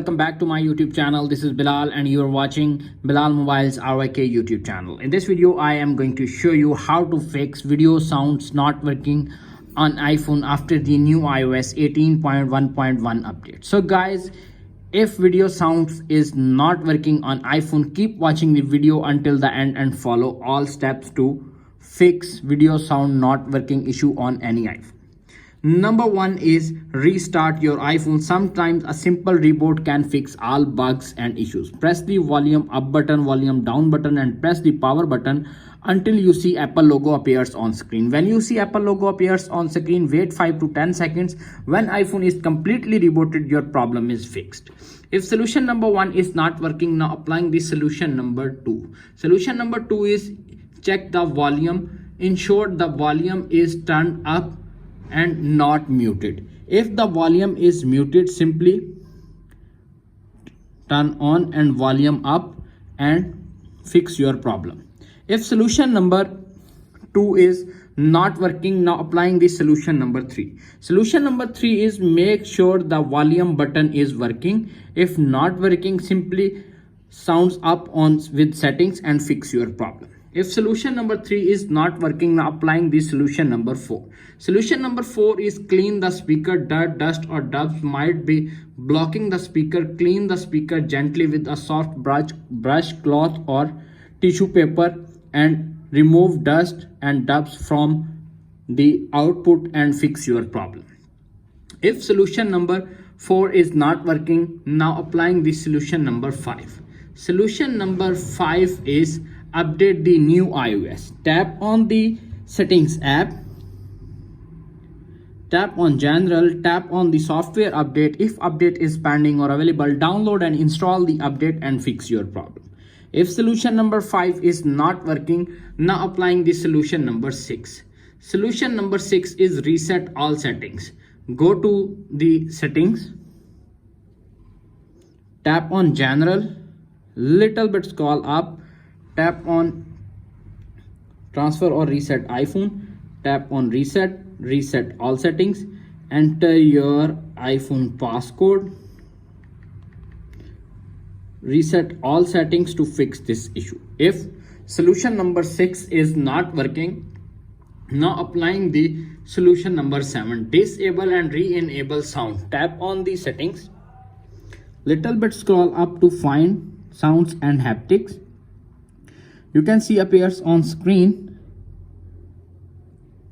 Welcome back to my YouTube channel. This is Bilal and you are watching Bilal Mobile's RYK YouTube channel. In this video, I am going to show you how to fix video sounds not working on iPhone after the new iOS 18.1.1 update. So guys, if video sounds is not working on iPhone, keep watching the video until the end and follow all steps to fix video sound not working issue on any iPhone. Number one is restart your iPhone. Sometimes a simple reboot can fix all bugs and issues. Press the volume up button, volume down button and press the power button until you see Apple logo appears on screen. When you see Apple logo appears on screen, wait 5 to 10 seconds. When iPhone is completely rebooted, your problem is fixed. If solution number one is not working, now applying the solution number two. Solution number two is check the volume. Ensure the volume is turned up and not muted. If the volume is muted, simply turn on and volume up and fix your problem. If solution number two is not working, now applying the solution number three. Solution number three is make sure the volume button is working. If not working, simply sounds up on with settings and fix your problem. If solution number three is not working, now applying the solution number four. Solution number four is clean the speaker. Dirt, dust or dubs might be blocking the speaker. Clean the speaker gently with a soft brush, cloth or tissue paper and remove dust and dubs from the output and fix your problem. If solution number four is not working, now applying the solution number five. Solution number five is update the new iOS. Tap on the settings app, tap on general, tap on the software update. If update is pending or available, download and install the update and fix your problem. If solution number 5 is not working, now applying the solution number 6. Solution number 6 is reset all settings. Go to the settings, tap on general, little bit scroll up, tap on transfer or reset iPhone, tap on reset all settings, enter your iPhone passcode, reset all settings to fix this issue. If solution number 6 is not working, now applying the solution number 7. Disable and re-enable sound. Tap on the settings, little bit scroll up to find sounds and haptics. You can see appears on screen.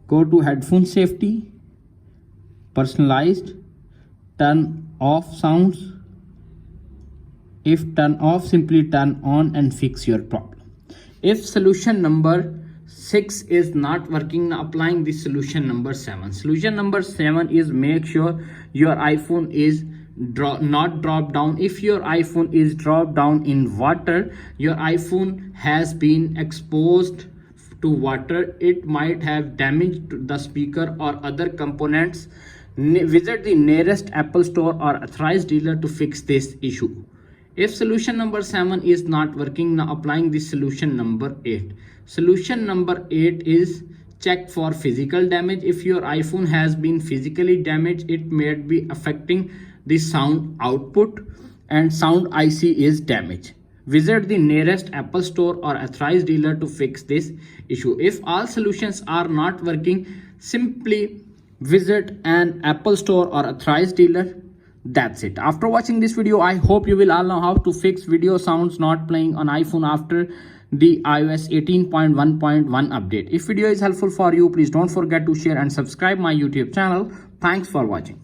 Go to headphone safety, personalized, turn off sounds. If turn off, simply turn on and fix your problem. If solution number 6 is not working, now applying the solution number 7. Solution number 7 is make sure your iPhone is not drop down. If your iPhone is dropped down in water, your iPhone has been exposed to water, it might have damaged the speaker or other components. Visit the nearest Apple store or authorized dealer to fix this issue. If solution number 7 is not working, now applying the solution number 8. Solution number 8 is check for physical damage. If your iPhone has been physically damaged, it may be affecting the sound output and sound IC is damaged. Visit the nearest Apple store or authorized dealer to fix this issue. If all solutions are not working, simply visit an Apple store or authorized dealer. That's it. After watching this video, I hope you will all know how to fix video sounds not playing on iPhone after the iOS 18.1.1 update. If video is helpful for you, please don't forget to share and subscribe my YouTube channel. Thanks for watching.